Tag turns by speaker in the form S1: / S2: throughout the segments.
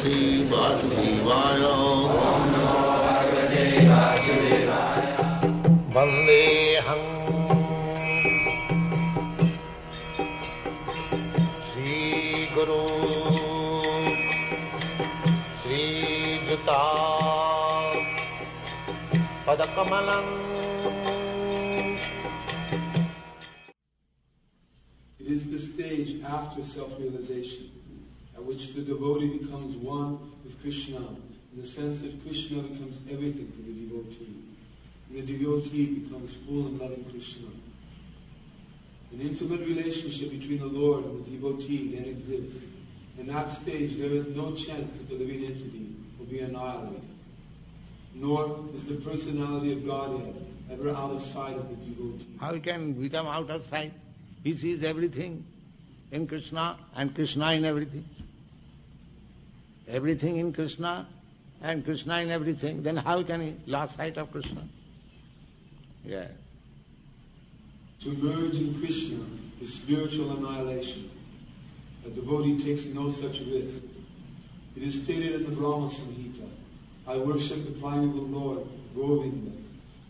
S1: Bhagavate Vasudevaya. Vandeham Sri Guru Sri Juta Padakamalam.
S2: It is the stage after self-realization, at which the devotee becomes one with Krishna, in the sense that Krishna becomes everything for the devotee, and the devotee becomes full and loving Krishna. An intimate relationship between the Lord and the devotee then exists. In that stage, there is no chance that the living entity will be annihilated, nor is the personality of Godhead ever out of sight of the devotee.
S1: How he can become out of sight? He sees everything in Krishna and Krishna in everything. Everything in Krishna and Krishna in everything. Then how can he lose sight of Krishna? Yeah.
S2: To merge in Krishna is spiritual annihilation. A devotee takes no such risk. It is stated in the Brahma Samhita, I worship the primeval Lord, Govinda,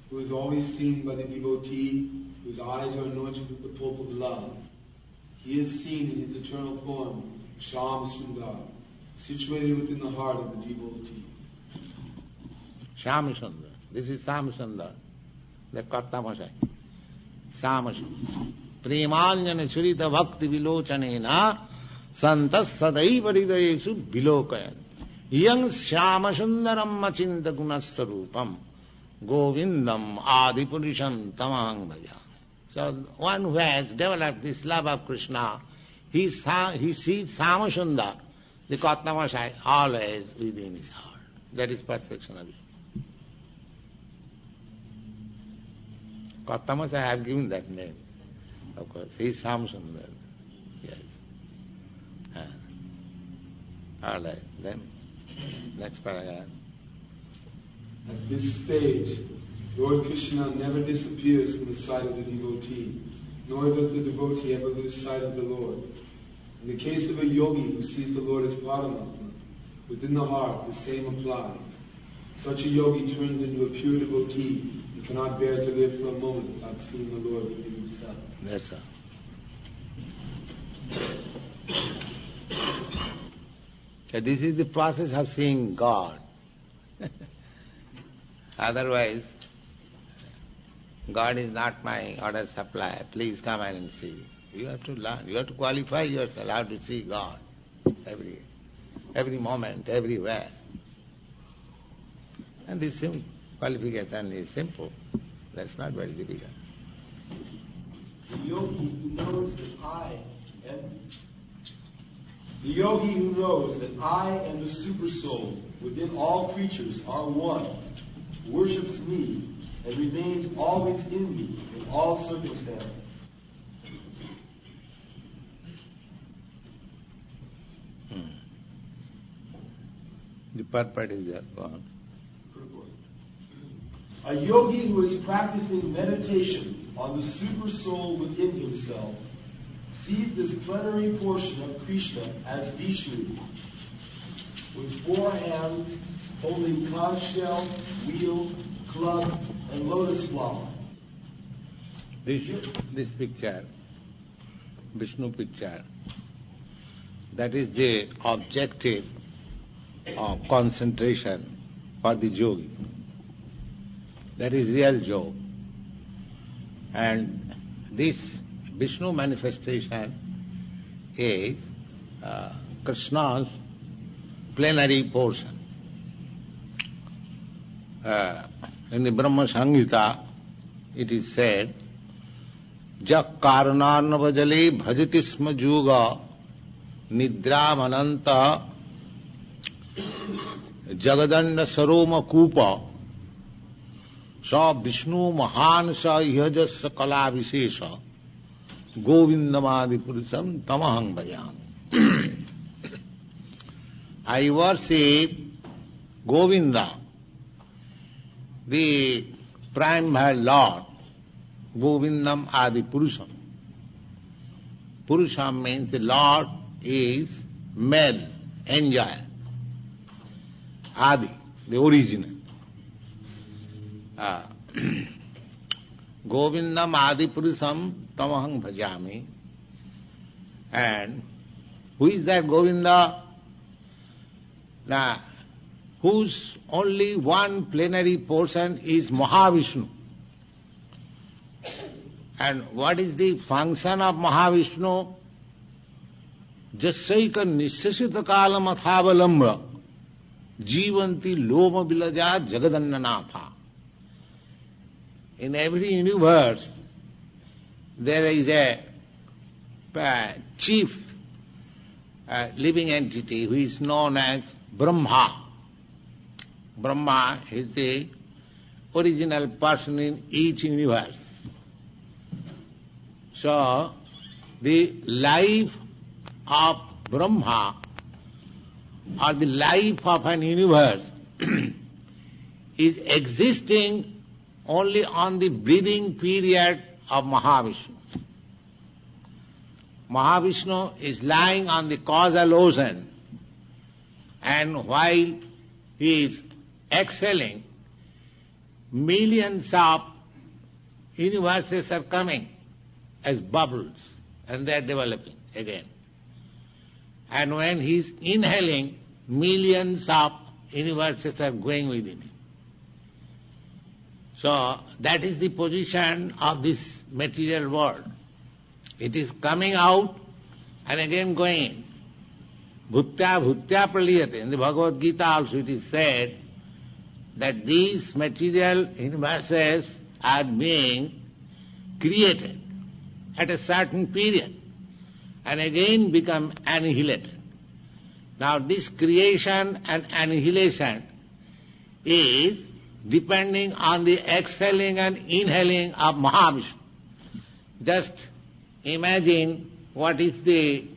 S2: who is always seen by the devotee, whose eyes are anointed with the pulp of love. He is seen in his eternal form, Shyam Sundar, situated within the heart of the devotee.
S1: Shyam Sundar. This is Shyam Sundar, the Kartamashai. Shyam Sundar. Premanjana Churita Bhakti Vilochanena Santas Sadaiva Hridayesu Vilokayan. Yang Shyama Sundaram Machinta Gunastarupam Govindam Adipurisham Tamahang Bhaja. So one who has developed this love of Krishna, he sees Samasundar, the Kartamashai, always within his heart. That is perfection of it. Kartamashai, I have given that name. Of course, he is Samasundar. Yes. All right, then next paragraph.
S2: At this stage, Lord Krishna never disappears from the sight of the devotee, nor does the devotee ever lose sight of the Lord. In the case of a yogi who sees the Lord as Paramatma, within the heart the same applies. Such a yogi turns into a pure devotee and cannot bear to live for a moment without seeing the Lord within himself.
S1: That's all. So this is the process of seeing God. Otherwise, God is not my order supply. Please come and see. You have to learn. You have to qualify yourself how to see God every moment, everywhere. And this qualification is simple. That's not very difficult.
S3: The yogi who knows that I and the Supersoul within all creatures are one, worships me, and remains always in me in all circumstances.
S1: The purport is there. Go on.
S3: A yogi who is practicing meditation on the Supersoul within himself sees this plenary portion of Krishna as Vishnu, with 4 hands holding conch shell, wheel, club, and lotus flower.
S1: This picture, Vishnu picture, that is the objective of concentration for the yogi. That is real yoga. And this Vishnu manifestation is Krishna's plenary portion. In the Brahma Samhita, it is said, Jak karanarnavajale bhajati sma juga nidramananta jagadanda saroma kupa sa Vishnu mahan sa ihajasa kala vishesha govindamadi purusham tamahang bhajan. I worship Govinda, the primal Lord, Govindam Adi Purusham. Purusham means the Lord is male, enjoyer. Adi, the original. Govindam Adi Purusam Tamahang Bhajami. And who is that Govinda? Now, whose only one plenary portion is Mahavishnu. And what is the function of Mahavishnu? Jasaika nishasita kalam athavalambra jivanti loma vilaja jagadannanatha. In every universe there is a chief living entity who is known as Brahma. Brahma is the original person in each universe. So, the life of Brahma or the life of an universe is existing only on the breathing period of Mahavishnu. Mahavishnu is lying on the causal ocean, and while he is exhaling, millions of universes are coming as bubbles, and they are developing again. And when he is inhaling, millions of universes are going within him. So that is the position of this material world. It is coming out and again going in. Bhutya bhutya praliyate. In the Bhagavad Gita also it is said that these material universes are being created at a certain period and again become annihilated. Now this creation and annihilation is depending on the exhaling and inhaling of Mahavishnu. Just imagine what is the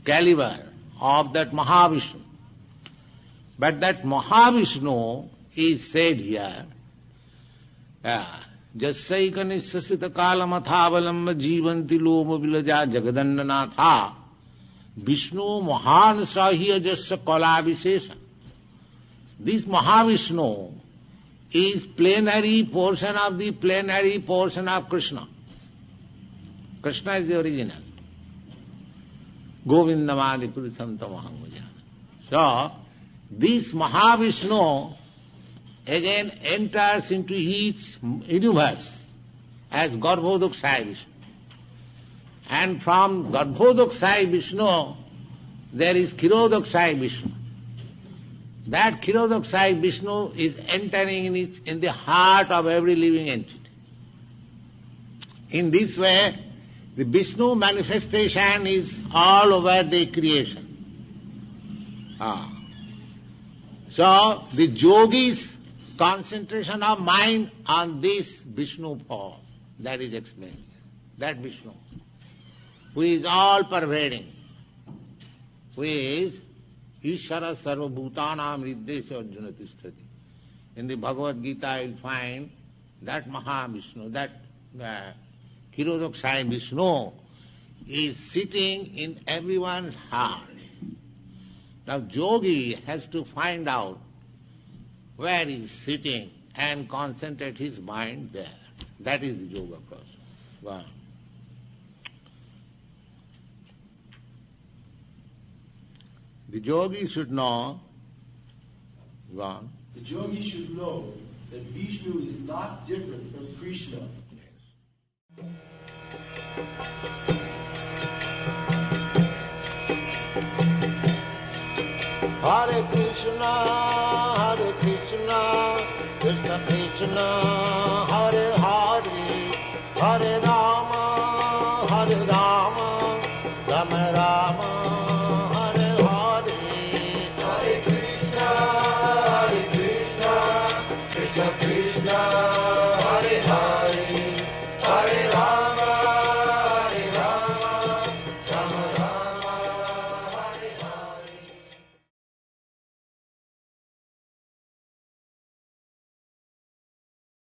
S1: caliber of that Mahavishnu. But that Mahavishnu is said here, Jasaika nissasita kalamathavalamba jivanti loma vilaja jagadannanatha Vishnu mahan sahiya jasya kalabhisesha. This Mahavishnu is plenary portion of the plenary portion of Krishna. Krishna is the original. Govindamadi Purusam Tamahang Bhajami. So, this Mahavishnu again enters into each universe as Garbhodakshay Vishnu. And from Garbhodakshay Vishnu, there is Kshirodakshay Vishnu. That Kshirodakshay Vishnu is entering in the heart of every living entity. In this way, the Vishnu manifestation is all over the creation. So, the yogi's concentration of mind on this Vishnu form, that is explained. That Vishnu, who is all pervading, who is Ishara Sarva Bhutanam Riddesha Arjuna Tisthati. In the Bhagavad Gita you will find that Mahavishnu, that Kshirodakshay Vishnu is sitting in everyone's heart. Now yogi has to find out where he is sitting and concentrate his mind there. That is the yoga process. Wow. The yogi should know,
S3: the yogi should know that Vishnu is not different from Krishna.
S1: Hare Krishna, Krishna Krishna, Hare Hare, Hare Rama.